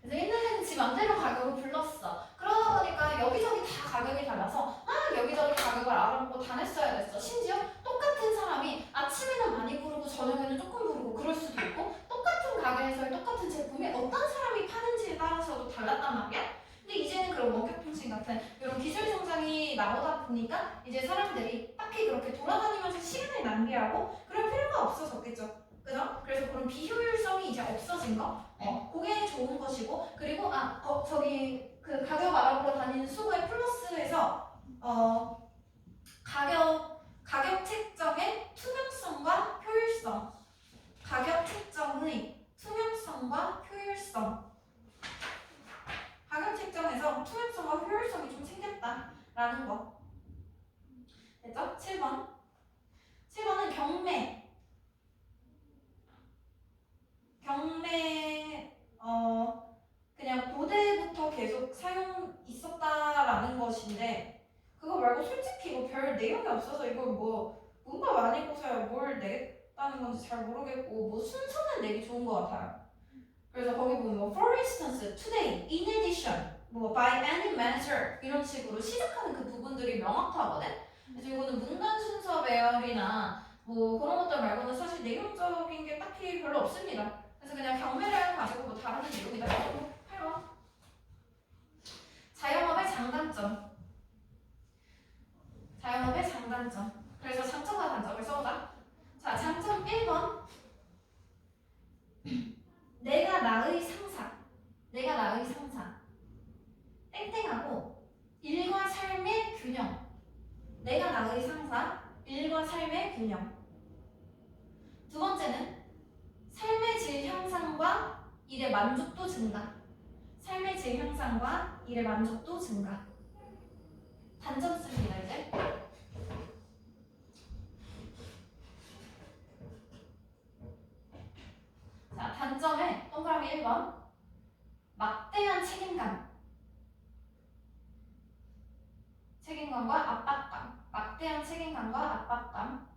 Speaker 1: 그래서 옛날에는 지 맘대로 가격을 불렀어. 그러다 보니까 여기저기 다 가격이 달라서 여기저기 가격을 알아보고 다녔어야 됐어. 심지어 똑같은 사람이 아침에는 많이 부르고 저녁에는 조금 부르고 그럴 수도 있고, 똑같은 가게에서 똑같은 제품이 어떤 사람이 파는지에 따라서도 달랐단 말이야. 근데 이제는 그런 원격통신 같은 이런 기술 성장이 나오다 보니까 이제 사람들이 딱히 그렇게 돌아다니면서 시간을 낭비하고 그럴 필요가 없어졌겠죠. 그죠? 그래서 그런 비효율성이 이제 없어진 거, 그게 좋은 것이고, 그리고 저기 그 가격 알아보러 다니는 수고의 플러스에서 가격 책정의 투명성과 효율성, 가격 책정의 투명성과 효율성, 가격 책정에서 투명성과 효율성이 좀 생겼다라는 거. 됐죠? 7번. 7번은 경매. 그냥 고대부터 계속 사용 있었다라는 것인데, 그거 말고 솔직히 뭐 별 내용이 없어서 이걸 뭐 문법 아니고서야 뭘 있다는 건지 잘 모르겠고 뭐 순서는 내기 좋은 것 같아요. 그래서 거기 보면 뭐 for instance, today, in addition, 뭐 by any measure 이런 식으로 시작하는 그 부분들이 명확하거든. 그래서 이거는 문단 순서 배열이나 뭐 그런 것들 말고는 사실 내용적인 게 딱히 별로 없습니다. 그래서 그냥 경매를 가지고 뭐 다루는 내용이다. 8번. 자영업의 장단점. 자영업의 장단점. 그래서 장점과 단점을 써보자. 자, 장점 1번. 내가 나의 상사. 내가 나의 상사. 땡땡하고 일과 삶의 균형. 내가 나의 상사. 일과 삶의 균형. 두 번째는 삶의 질 향상과 일의 만족도 증가. 삶의 질 향상과 일의 만족도 증가. 단점 씁니다, 이제. 자, 단점에 동그라미 1번. 막대한 책임감. 책임감과 압박감. 막대한 책임감과 압박감.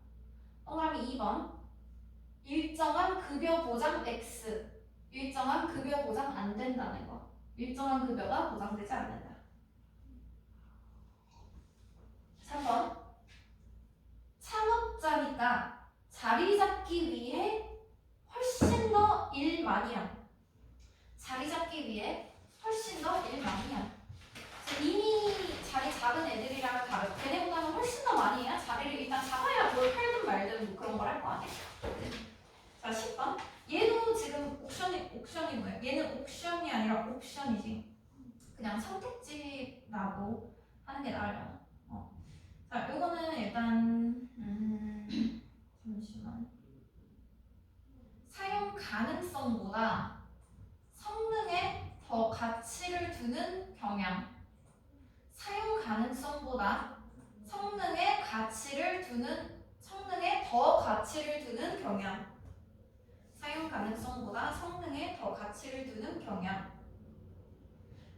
Speaker 1: 동그라미 2번. 일정한 급여 보장 X. 일정한 급여 보장 안 된다는 거. 일정한 급여가 보장되지 않는다. 3번. 창업자니까 자리 잡기 위해 훨씬 더 일 많이 함. 자리 잡기 위해 훨씬 더 일 많이 함. 이미 자리 잡은 애들이랑은 다르고 걔네보다는 훨씬 더 많이 해야 자리를 일단 잡아야 뭘 팔든 말든 뭐 그런 걸 할 거 아니야? 자, 10번. 얘도 지금 옥션이 뭐야? 얘는 옥션이 아니라 옵션이지. 그냥 선택지라고 하는 게 나으려나? 자, 요거는 일단 잠시만. 사용 가능성보다 성능에 더 가치를 두는 경향. 사용 가능성보다 성능에 더 가치를 두는 경향. 사용 가능성보다 성능에 더 가치를 두는 경향.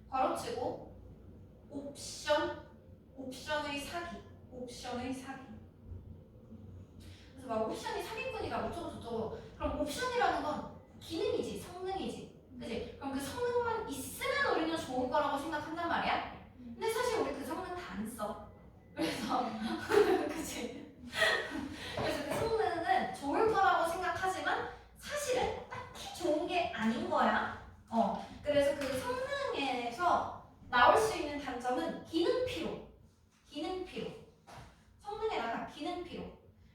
Speaker 1: 괄호치고 옵션의 사기. 그래서 막 옵션이 사기꾼이다 어쩌고 저쩌고. 그럼 옵션이라는 건 기능이지, 성능이지, 그지? 그럼 그 성능만 있으면 우리는 좋을 거라고 생각한단 말이야. 근데 사실 우리 그 성능 다 안 써. 그래서 그치? 그래서 그 성능은 좋을 거라고 생각하지만 사실은 딱히 좋은 게 아닌 거야. 그래서 그 성능에서 나올 수 있는 단점은 기능 피로. 성능에다가 기능 피로.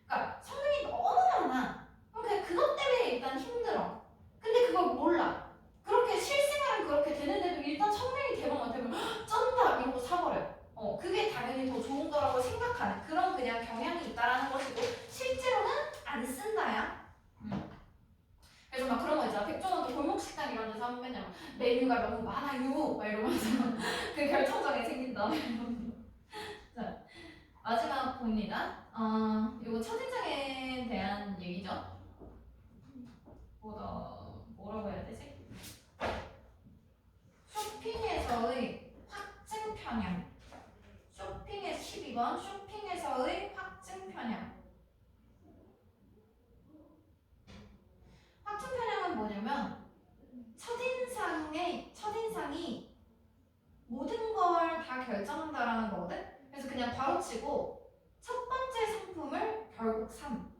Speaker 1: 그러니까 성능이 너무 많아. 그럼 그냥 그것 때문에 일단 힘들어. 근데 그걸 몰라. 그렇게 실생활은 그렇게 되는데도 일단 성능이 대박 되면 쩐다 이러고 사버려. 그게 당연히 더 좋은 거라고 생각하는 그런 그냥 경향이 있다라는 것이고 실제로는 안 쓴다야. 그래서 막 그런 거 있잖아. 백종원도 골목식당 이런 데서 하면 맨날 메뉴가 너무 많아요 막 이러면서 그 결정장애 생긴다. 자, 마지막 봅니다. 이거 첫인상에 대한 얘기죠. 뭐라고 해야 되지? 쇼핑에서의 확증 편향. 12번 쇼핑에서의 확증 편향. 확증 편향은 뭐냐면 첫인상이 모든 걸 다 결정한다라는 거거든. 그래서 그냥 바로치고 첫 번째 상품을 결국 삼.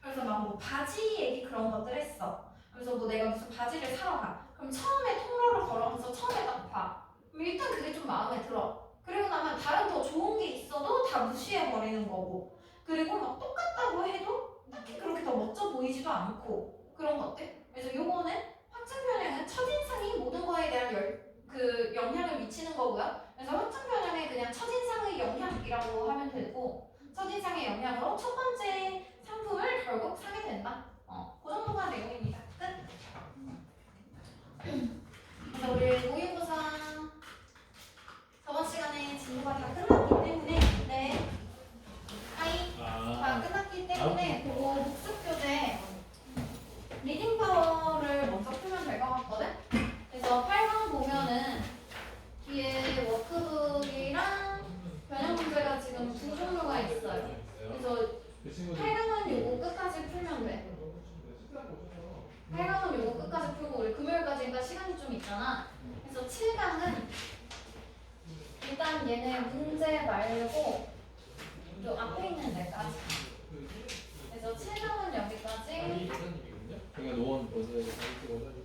Speaker 1: 그래서 막 뭐 바지 얘기 그런 것들 했어. 그래서 뭐 내가 무슨 바지를 사러 가. 그럼 처음에 통로를 걸어가면서 처음에 딱 봐. 그럼 일단 그게 좀 마음에 들어. 그리고 나면 다른 더 좋은 게 있어도 다 무시해버리는 거고. 그리고 막 똑같다고 해도 딱히 그렇게 더 멋져 보이지도 않고 그런 것들. 그래서 요거는 확증 편향은 첫인상이 모든 거에 대한 그 영향을 미치는 거고요. 그래서 확증 편향은 그냥 첫인상의 영향이라고 하면 되고 첫인상의 영향으로 첫 번째 상품을 결국 사게 된다. 그 정도가 내용입니다. 끝. 그래서 우리 모의고사 저번 시간에 진도가 다 끝났기 때문에 다 끝났기 때문에 그거 복습 교재 리딩 파워를 먼저 풀면 될 것 같거든. 그래서 8번 보면은 뒤에 워크북이랑 변형 문제가 지금 지금 두 종류가 있어요. 그래서
Speaker 2: 그 친구들
Speaker 1: 8강은 요거 끝까지 풀면 돼. 8강은 요거 끝까지 풀고 우리 금요일까지니까 시간이 좀 있잖아. 그래서 7강은 일단 얘네 문제 말고 요 앞에 있는 데까지. 그래서 7강은 여기까지.
Speaker 2: 그러니까 노원 어제 가르치고